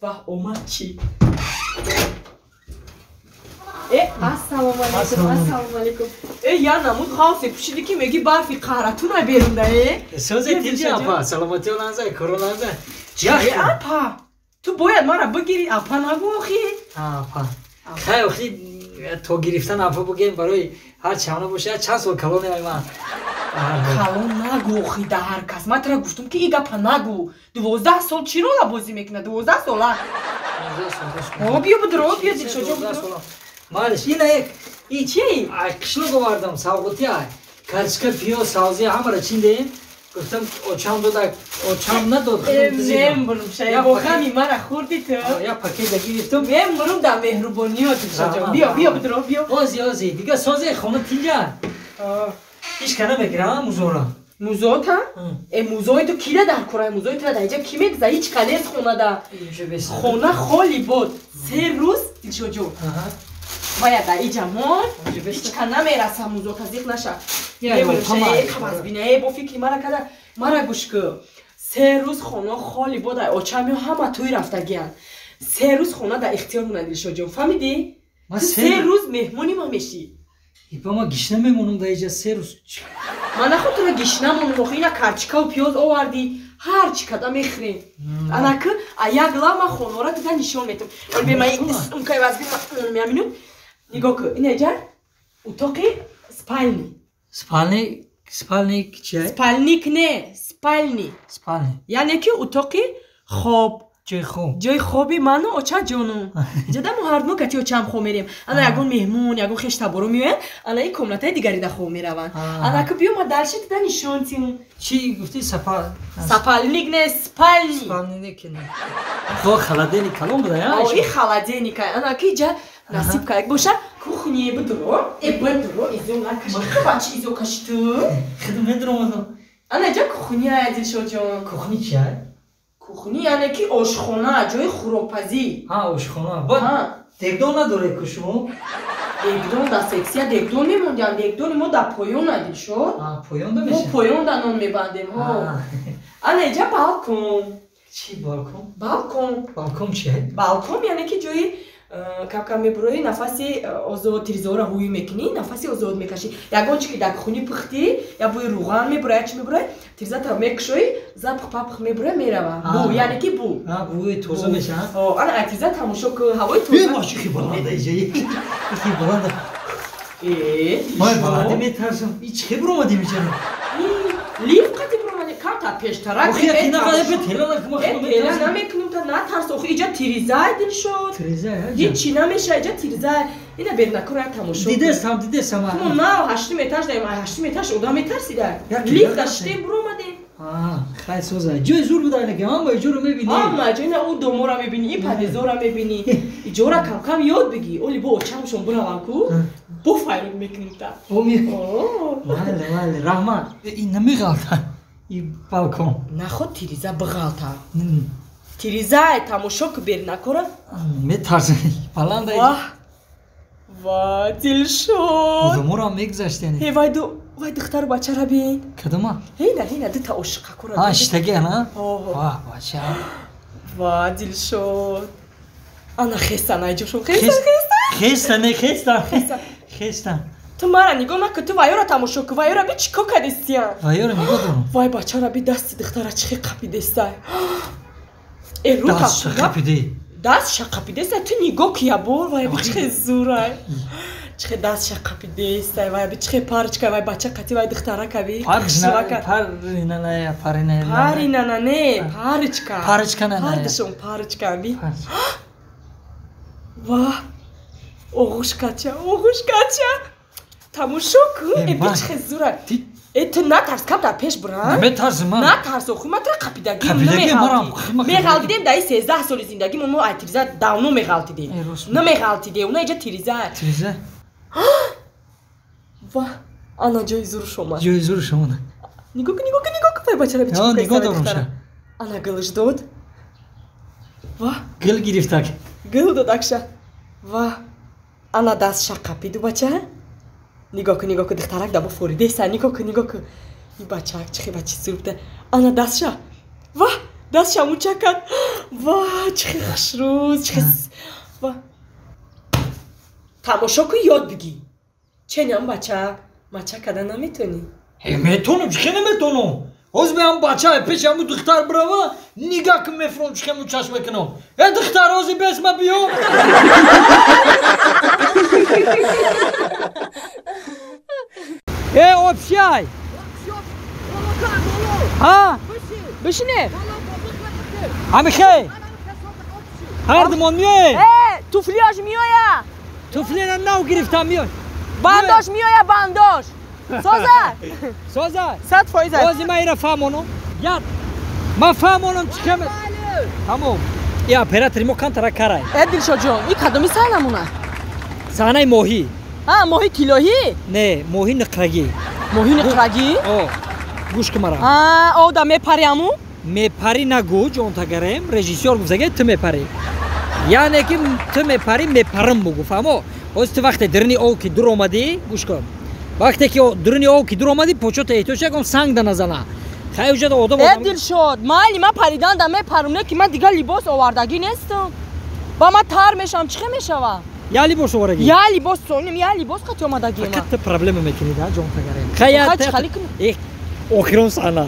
و اومد چی؟ السلام علیکم یا نمود خاصه پوشیدی که میگی برفی قهرتون های بیرونده سازه تیجی اپا سلامتی اولانزه کرولانزه اپا تو باید مرا بگیری اپا نگو اخی اپا خیلی اخی تو گرفتن اپا بگیم برای هر چمنه باشه چند سال کلونه های من کلون نگو اخی در هر کس من ترا گفتم که ای گپا نگو 12 سال چی رولا بازی میکنه 12 سال بیا بدرو بیا دید شجا بدرو مالش اینه ای چی؟ کشلو گواردم ساوگوتی های کارچکا پیو سازی همه را چینده گفتم اوچام داد اوچام نداد ممبرم شاید با همی مرا خوردی تو یا پاکت گرفتم ممبرم در مهربانیات شجا بیا بدرو بیا آزی دیگه سازی خونه تینجا ایش کنه بگیرم موزورا موزو تا؟ موزوی تو کی در کره موزوی تو در اینجا کی میگذا هیچ کلیس خونه دا خونه خالی بود 3 روز شجا باید در اینجا مون هیچ کنه نمیرسه موزو تزیق نشه خواست بینه با فکری مرا کده مرا گوش که 3 روز خونه خالی بود آچمی همه توی رفته گیان 3 روز خونه در اختیار موندی شجا فهمیدی؟ 3 روز مهمونی ما میشی با ما گشنه میمونم در اینجا 3 روز من خود تو را گشنه مونم اینا کرچکا و پیاز آوردی هر چی کده میخریم انا که یک لام خونه را دیگه نشون میتم به من اون که واسه میامینم نگاه کن این اینجا اتاقی سپالنی چیه؟ سپالنیک نه سپالنی یعنی که اتاقی خواب جای خوابی من و اوچا جانو جدا ما هر دو کتی اوچام خواب میریم انا یگون مهمون یگون خشتا برو میوین انا این کمناتای دیگری دا خواب میرون انا که بیو ما دلشت دا نشون تیم چی گفتی سپالنیک نه سپالنیک نه تو خلادینی کلون بوده یا؟ این خلادینی که انا که جا نصیب که باشه کوخنیه بدرو ایزو نکشی خباچی ایزو کشتو خدمه درو انا جا کوخنیه ایدل شو جان کوخنی چیه؟ کوخنی یعنی که آشخانه جای خوراکپزی آشخانه با دگدان نداره که شما؟ دگدان در سکسیه دگدان میموندیم دگدان ما در پایان ندید شد پایان دا میشه؟ ما پایان در نام میبندیم انا اینجا بالکن چی بالکن؟ بالکن چیه؟ بالکن یعنی که جای کم میبروی نفسی آزاد تریزورا هوی میکنی نفسی آزاد میکشی یگان چی که در خونی پختی یا بوی روغن میبروی چی میبروی تریزا تا میکشوی زب پاپخ میبروی میروه بو یعنی که بو بوی توزه میشه انا تریزا تماشا که هوای توزه باشی که بلنده ایجا یکی بلنده ما بلنده میترسم هیچ خیلی برامدی میچنم لیف قدی برامدی کم تا پیشترک آخی اکی نقده به تیلا نکم تیلا نمیکنیم تا نترس آخی ایجا تریزه دل شد هیچی نمیشه ایجا تریزه اینا بیر نکره تماشا دیده استم کمون ما هشتیم اتاج داریم هشتیم اتاج اودا میترسیده لیف داشتیم برامدیم خیلی سوزه جوی زور بوده اینه که اما ایجا رو میبینی اما جوی نه اون دومو را میبینی این پدیزو را میبینی ایجا را کم کم یاد بگی اولی با چمشون برام کو بو فایرون میکنیم تا ماله رحمان این نمیغلطه این بالکن نخود تریزه بغلطه تریزه تماشا که بیر نکره میترسه بلنده واه دل شد بودمو را میگذشت یعنی وای دختر بچه را بین کدومه؟ هینه دو تا عشقه کرده اشتگه نه؟ واه بچه واه دل شد انا خیستن ایجا شد خیستن تو مرا نگاه نکن تو وایو را تماشا کن وایو را بی چیکار کردیستیم وایو را نگاه دارم وای بچه را بی دستی دختر چخی قپیدسته دست قپیده دست شقپیده است تو نگاه کیا بول وای بچه زورای چه دست شقپیده است وای بچه پارچ که وای بچه قتی وای دختره کبی پارچ کبی واه اوغوش کچه تماشا کن بچه زورای تو نترس کم در پیش برم نمیترس من نترس خوی من تر قپیدگی میغلطیدیم در این 13 سال زندگی ما تریزه داونو میغلطیدیم نمیغلطیده اونا اینجا تریزه واه انا جای زور شما نگاه که بچه را بیچه نگاه دارم شد انا گلش داد واه گل گرفتک گل دادکشه واه انا دست شا قپیدو بچه نگاه که دخترک دابا فوریده است نگاه که این بچه چه بچه زور بوده انا دستشه واه دستشمو چکن وای چه خوشروز چه تماشا کن یاد بگی چنین بچه مچه کدن نمیتونی میتونم چه نمیتونم از بیام بچه پیشمو دختر بروا نگاه که میفرم چکمو چشم کنم دختر آزی بس ما بیام آبشای ها بشینه همه خیلی هر دمان میای توفلیاش میایا توفلی نو گرفتم میای بانداش میایا بانداش سازه 100% بازی ما ایره فهمونم یاد ما فهمونم چکمه تمام یا اپراتوری ما کان ترا کارای دلشاد جان این کدومی سحنمونه صحنه ماهی ماهی کیلویی نه ماهی نقرگی گوش که مرا او دا میپریمو میپری نگو جون تا گرم رژیسور گفته تو میپری یعنی که تو میپری میپرم بگو فهمو از وقت درنی او که دور اومدی گوش کن وقتی که درنی او که دور اومدی پوچوت ایتوش یکم سنگ ده نزنه خیلی وجود آدم دلشاد مالی ما پریدن دا میپرم که من دیگه لباس آوردگی نیستم با ما تار میشم چه میشوم یا لباس آوردگی یا لباس سونیم یا لباس قطع اومدگی ما فقط پرابلم میکنی ده جون تا گرم خیلی آخرون سالا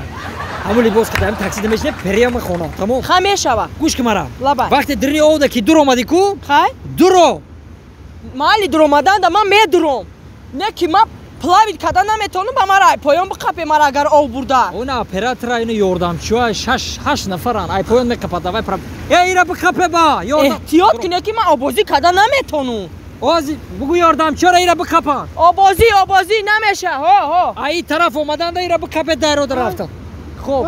همون لباس که دارم تاکسی دمیشنه پریم خونه تمام خمیشوا گوش که مرا لبا وقتی درنی او ده که دور اومدی کو خای درو مالی دور اومدن دا من میدروم نه که من پلاوید کدن نمیتونم با مرا پایان بقپه مرا اگر او برده اون اپراتور اینو یوردم چوه 6 نفرن ای پایان میکپد وای پرام ایرا بقپه با یوردم احتیاط کنه که من آبازی کدن نمیتونم آزی بگو یاردم چرا ایرا بکپن آبازی نمیشه ها ای طرف اومدن ایرا بکپه در رو رفتن خب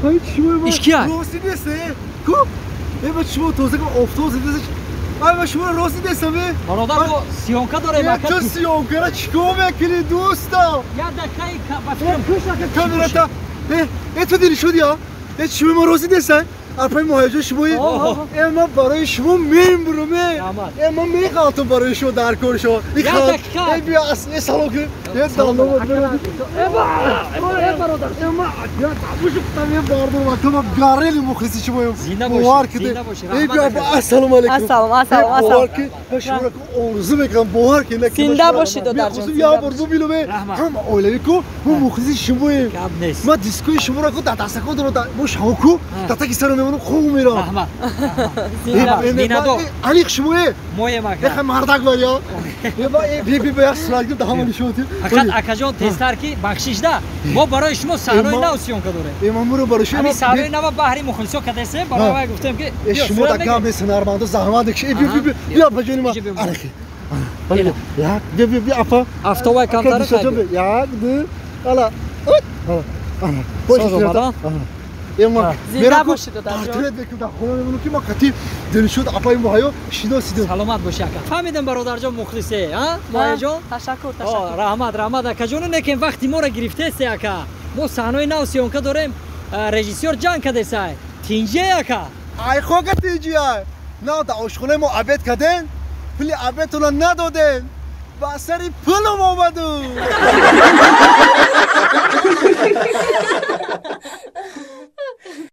های چیمو ایش کیه؟ راستی دسته کو با چیمو توزه که افتاد زده با شما راستی دسته برادر با سیونکا داره مکت تو سیونکا را چیکار میکنی دوستا یا دقیقه بفرم کامرا تا تو دیری شدی یا چیمو ما راستی دسته ارپای مهاجر شمایی اما برای شما میبرومه اما میخواتم برای شما در کار شما ای بیا اصلی سلام کن یه دالو بود ای برادر اما یا تابوشو کتامی باردو و تو ما گاریلی مخلصی شمایم زینده باشه ای بیا با السلام علیکم السلام باور که شما رو آرزو میکنم باور که زنده باشید دادر جان یا برزو بیلومه هم اولوی کو ما مخلصی شمایم ما دیسکوی شما رو کو دست کن رو ما شما کو دست سر خوب میرم رحمت مینادو علیق شموه موی مکه بخم مردک بریا بیا سلاگیم ده همانی شدیم فقط اکاجان تستر کی بخشش ده ما برای شما صحنه نو سیونکا داره امام رو برای شما همین صحنه نو بحری مخلصو کدسه برای گفتم که شما دکام نیست نرمانده زحمت کشی بیا بجونی ما آره بیا افا افتوای کانتر یک دو حالا باشه اما زنده باشید دادر جان پارتنر بکنم خونه میمونم که ما کتی دلشود اپای ماهیو شیدا سیدم سلامت باشه اکا فهمیدم برادر جان مخلصه ها ماهی جان تشکر رحمت اکا جون نکن وقتی ما را گرفته سی اکا ما صحنه نو سیونکا داریم رژیسور جان کده سای تینجه اکا ای خوگه تینجه ای نه دا آشخونه ما عبد کدن پلی عبدتون ندادن با سری پلم آمدو